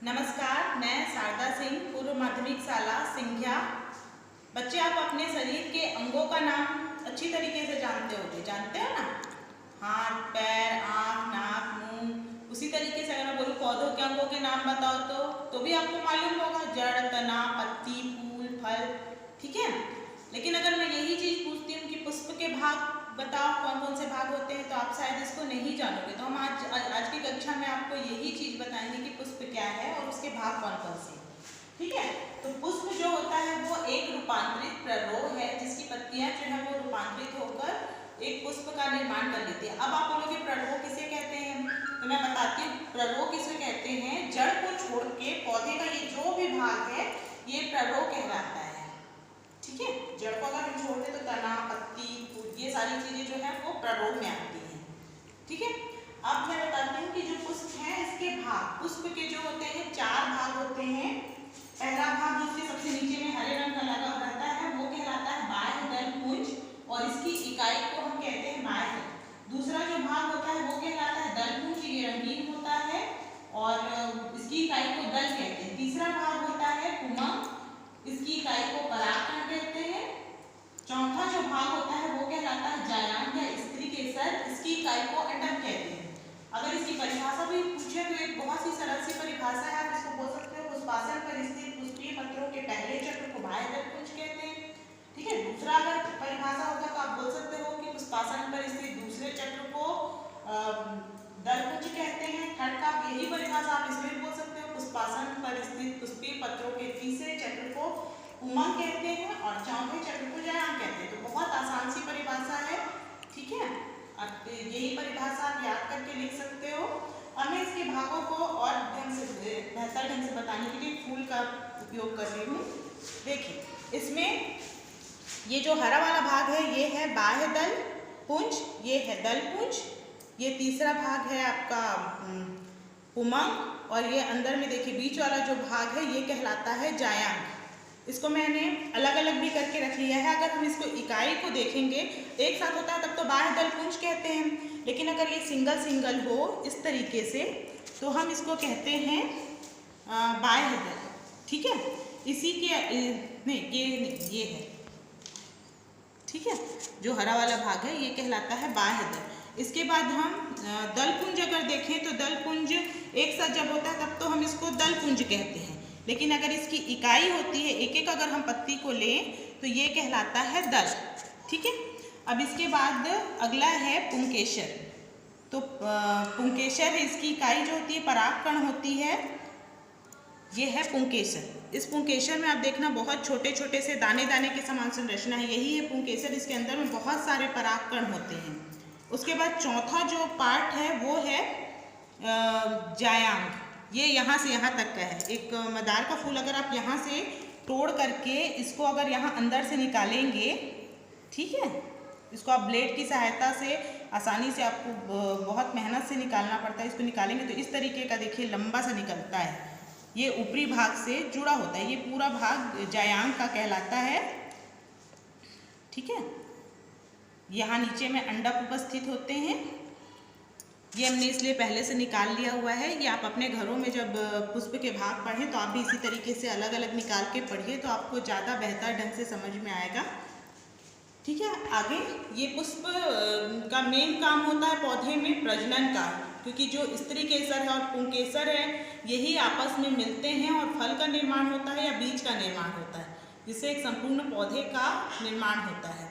नमस्कार, मैं शारदा सिंह, पूर्व माध्यमिक शाला सिंघिया। बच्चे, आप अपने शरीर के अंगों का नाम अच्छी तरीके से जानते हो ना? हाथ, पैर, आँख, नाक, मुंह। उसी तरीके से अगर मैं बोलूँ पौधों के अंगों के नाम बताओ तो भी आपको मालूम होगा, जड़, तना, पत्ती, फूल, फल। ठीक है। लेकिन अगर मैं यही चीज़ पूछती हूँ कि पुष्प के भाग बताओ, कौन कौन से भाग होते हैं, तो आप शायद इसको नहीं जानोगे। तो हम आज की कक्षा में आपको यही चीज़ बताएंगे कि पुष्प क्या है और उसके भाग कौन कौन से। ठीक है। तो पुष्प जो होता है वो एक रूपांतरित प्ररोह है, जिसकी पत्तियां जो है वो रूपांतरित होकर एक पुष्प का निर्माण कर लेती है। अब आप बोलोगे प्ररोह किसे कहते हैं, तो मैं बताती हूँ प्ररोह किसे कहते हैं। जड़ को छोड़ के पौधे का ये जो भी भाग है ये प्ररोह कहलाता है। ठीक है। जड़ को अगर हम छोड़ दें तो तना, पत्ती, फूल, ये सारी चीजें जो है वो प्ररोह में आती हैं। ठीक है। अब मैं बताती हूँ कि जो पुष्प है इसके भाग, पुष्प के जो होते हैं 4 भाग होते हैं। पहला भाग जिसके सबसे नीचे में हरे रंग का लगा रहता है वो कहलाता है बाह्य दल पुंज, और इसकी इकाई को हम कहते हैं बाह्य दल। दूसरा जो भाग होता है वो कहलाता है दल पुंज, ये रंगीन होता है और इसकी इकाई को दल कहते हैं। तीसरा भाग होता है पुमंग, इसकी इकाई को परागकण कहते हैं। चौथा जो भाग होता है वो कहलाता है जायांग या स्त्री केसर, इसकी इकाई को अंडक कहते हैं। अगर इसकी परिभाषा भी पूछे तो एक बहुत सी सरल सी परिभाषा है, आप इसको बोल सकते हो पुष्पासन पर स्थित पुष्पीय पत्रों के पहले चक्र को बाह्य दल पुंज कहते हैं। ठीक है। दूसरा अगर परिभाषा होगा तो आप बोल सकते हो कि पुष्पासन पर स्थित दूसरे चक्र को दल पुंज कहते हैं। थर्ड का यही परिभाषा आप इसमें भी बोल सकते हो, पुष्पासन पर स्थित पुष्पीय पत्रों के तीसरे चक्र को पुमंग कहते हैं और चौथे चक्र को जायांग कहते हैं। तो बहुत आसान सी परिभाषा है। ठीक है। अब यही परिभाषा आप याद करके लिख सकते हो। और मैं इसके भागों को और बेहतर ढंग से बताने के लिए फूल का उपयोग कर रही हूँ। देखिए, इसमें ये जो हरा वाला भाग है ये है बाह्य दल पुंज, ये है दल पुंज। ये तीसरा भाग है आपका पुमंग, और ये अंदर में देखिए बीच वाला जो भाग है ये कहलाता है जायांग। इसको मैंने अलग अलग भी करके रख लिया है। अगर हम इसको इकाई को देखेंगे एक साथ होता है तब तो बाह्य दल पुंज कहते हैं, लेकिन अगर ये सिंगल सिंगल हो इस तरीके से तो हम इसको कहते हैं बाह्य दल। ठीक है। इसी के नहीं ये है। ठीक है। जो हरा वाला भाग है ये कहलाता है बाह्य दल। इसके बाद हम दल पुंज अगर देखें तो दल पुंज एक साथ जब होता है तब तो हम इसको दल पुंज कहते हैं, लेकिन अगर इसकी इकाई होती है एक एक अगर हम पत्ती को लें तो ये कहलाता है दल। ठीक है। अब इसके बाद अगला है पुंकेसर। तो पुंकेसर इसकी इकाई जो होती है परागकण होती है, ये है पुंकेसर। इस पुंकेसर में आप देखना बहुत छोटे छोटे से दाने दाने के समान संरचना है, यही है पुंकेसर। इसके अंदर में बहुत सारे परागकण होते हैं। उसके बाद चौथा जो पार्ट है वो है जायांग, ये यहाँ से यहाँ तक का है। एक मदार का फूल अगर आप यहाँ से तोड़ करके इसको अगर यहाँ अंदर से निकालेंगे, ठीक है, इसको आप ब्लेड की सहायता से आसानी से, आपको बहुत मेहनत से निकालना पड़ता है, इसको निकालेंगे तो इस तरीके का देखिए लंबा सा निकलता है। ये ऊपरी भाग से जुड़ा होता है, ये पूरा भाग जायांग का कहलाता है। ठीक है। यहाँ नीचे में अंडक उपस्थित होते हैं। ये हमने इसलिए पहले से निकाल लिया हुआ है। ये आप अपने घरों में जब पुष्प के भाग पढ़ें तो आप भी इसी तरीके से अलग अलग निकाल के पढ़िए तो आपको ज़्यादा बेहतर ढंग से समझ में आएगा। ठीक है। आगे ये पुष्प का मेन काम होता है पौधे में प्रजनन का, क्योंकि जो स्त्री केसर है और पुंकेसर है यही आपस में मिलते हैं और फल का निर्माण होता है या बीज का निर्माण होता है, जिससे एक संपूर्ण पौधे का निर्माण होता है।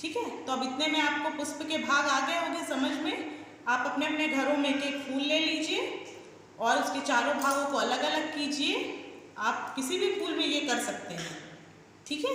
ठीक है। तो अब इतने में आपको पुष्प के भाग आ गए होंगे समझ में। आप अपने अपने घरों में एक फूल ले लीजिए और उसके चारों भागों को अलग अलग कीजिए। आप किसी भी फूल में ये कर सकते हैं। ठीक है।